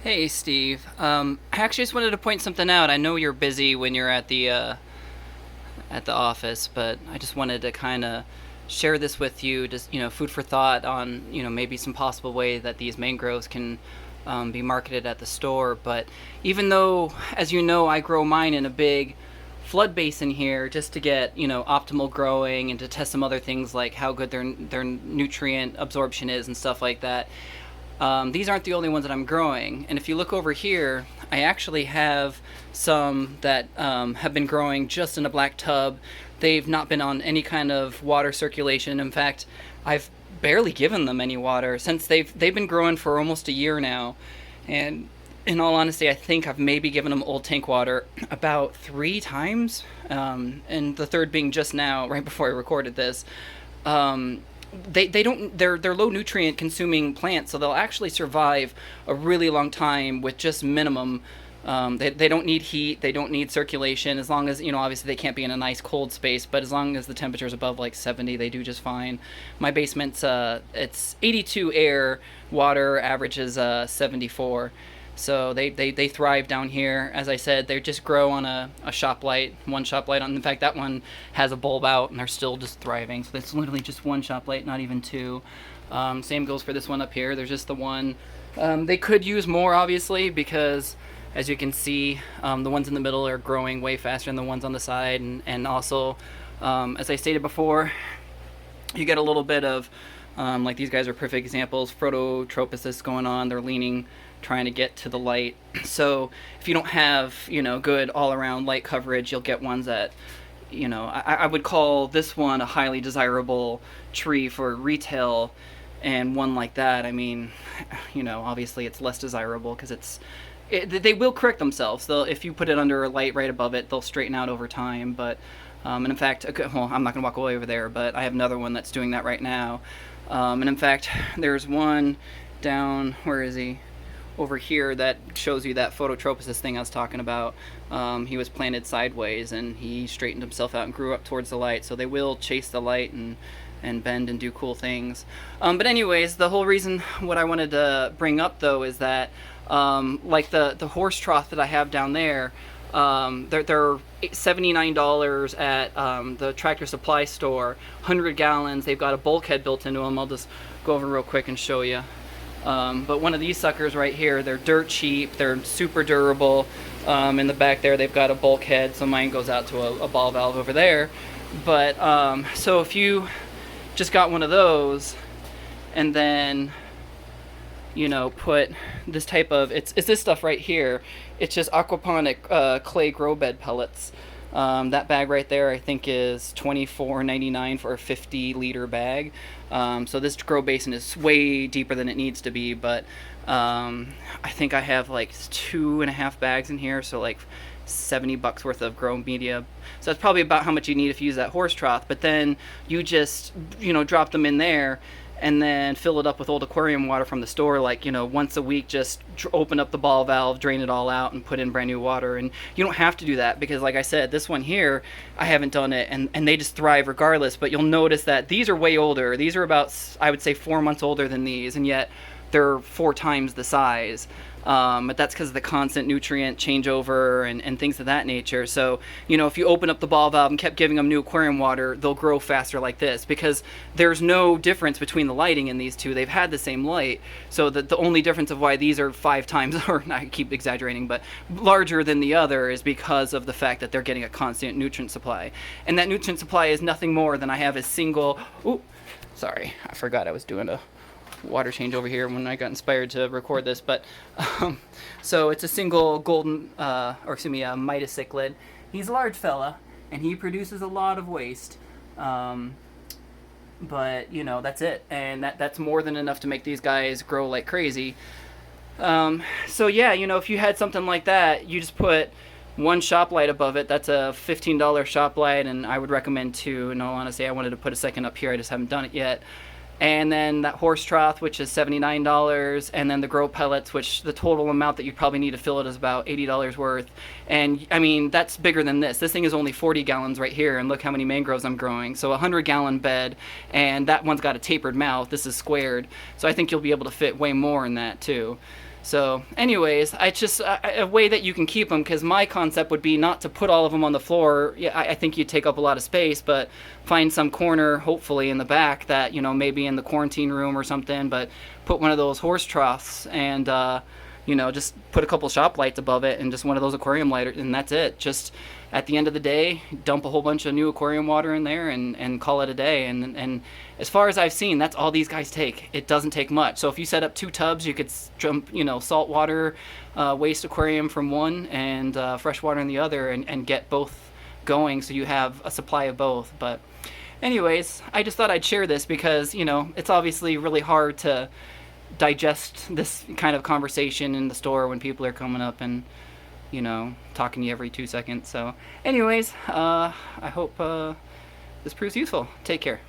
Hey, Steve. I actually just wanted to point something out. I know you're busy when you're at the office, but I just wanted to kind of share this with you. Just food for thought on maybe some possible way that these mangroves can be marketed at the store. But even though, as you know, I grow mine in a big flood basin here just to get optimal growing and to test some other things like how good their nutrient absorption is and stuff like that. These aren't the only ones that I'm growing. And if you look over here, I actually have some that have been growing just in a black tub. They've not been on any kind of water circulation. In fact, I've barely given them any water since they've been growing for almost a year now. And in all honesty, I think I've maybe given them old tank water about 3 times, and the third being just now, right before I recorded this. Um, they don't they're low nutrient consuming plants, so they'll actually survive a really long time with just minimum. They don't need heat, they don't need circulation, as long as obviously they can't be in a nice cold space, but as long as the temperature is above like 70, they do just fine. My basement's it's 82 air, water averages 74. So they thrive down here. As I said, they just grow on a shop light, one shop light. In fact, that one has a bulb out, and they're still just thriving. So it's literally just one shop light, not even two. Same goes for this one up here. There's just the one. They could use more, obviously, because as you can see, the ones in the middle are growing way faster than the ones on the side. And also, as I stated before, you get a little bit of, like these guys are perfect examples, Phototropism going on. They're leaning, trying to get to the light. So if you don't have, good all-around light coverage, you'll get ones that, I would call this one a highly desirable tree for retail, and one like that, I mean, obviously it's less desirable because they will correct themselves. If you put it under a light right above it, they'll straighten out over time. But and in fact, okay, well, I'm not going to walk away over there, but I have another one that's doing that right now. And in fact, there's one down, where is he? Over here that shows you that phototropism thing I was talking about. He was planted sideways and he straightened himself out and grew up towards the light. So they will chase the light and bend and do cool things. But anyways, the whole reason what I wanted to bring up though is that like the horse trough that I have down there, they're $79 at the Tractor Supply store. 100 gallons. They've got a bulkhead built into them. I'll just go over real quick and show you. But one of these suckers right here, they're dirt cheap, they're super durable. In the back there, they've got a bulkhead, so mine goes out to a ball valve over there. But so if you just got one of those, and then put this type of it's this stuff right here. It's just aquaponic clay grow bed pellets. That bag right there, I think, is $24.99 for a 50-liter bag. So this grow basin is way deeper than it needs to be, but I think I have like 2.5 bags in here, so like $70 worth of grow media. So that's probably about how much you need if you use that horse trough. But then you just drop them in there and then fill it up with old aquarium water from the store, like once a week. Just open up the ball valve, drain it all out, and put in brand new water. And you don't have to do that because, like I said, this one here, I haven't done it, and they just thrive regardless. But you'll notice that these are way older. These are about, I would say, 4 months older than these, and yet they're 4 times the size. But that's because of the constant nutrient changeover and things of that nature. So, if you open up the ball valve and kept giving them new aquarium water, they'll grow faster like this, because there's no difference between the lighting in these two. They've had the same light. So the only difference of why these are 5 times, or I keep exaggerating, but larger than the other, is because of the fact that they're getting a constant nutrient supply. And that nutrient supply is nothing more than I have a single, sorry, I forgot I was doing a water change over here when I got inspired to record this. But so it's a single golden Midas cichlid. He's a large fella and he produces a lot of waste, but that's it, and that's more than enough to make these guys grow like crazy. So yeah, if you had something like that, you just put one shop light above it. That's a $15 shop light, and I would recommend 2. In all honesty, I wanted to put a second up here, I just haven't done it yet. And then that horse trough, which is $79, and then the grow pellets, which the total amount that you probably need to fill it is about $80 worth. And I mean, that's bigger than this. This thing is only 40 gallons right here, and look how many mangroves I'm growing. So a 100-gallon bed, and that one's got a tapered mouth. This is squared, so I think you'll be able to fit way more in that too. So, anyways, I just a way that you can keep them, because my concept would be not to put all of them on the floor. Yeah, I think you'd take up a lot of space, but find some corner, hopefully in the back, that maybe in the quarantine room or something. But put one of those horse troughs, and just put a couple shop lights above it, and just one of those aquarium lighters, and that's it. Just at the end of the day, dump a whole bunch of new aquarium water in there, and call it a day. And as far as I've seen, that's all these guys take. It doesn't take much. So if you set up 2 tubs, you could jump, salt water, waste aquarium from one, and fresh water in the other, and get both going, so you have a supply of both. But anyways, I just thought I'd share this because, it's obviously really hard to digest this kind of conversation in the store when people are coming up and talking to you every 2 seconds. So anyways, I hope this proves useful. Take care.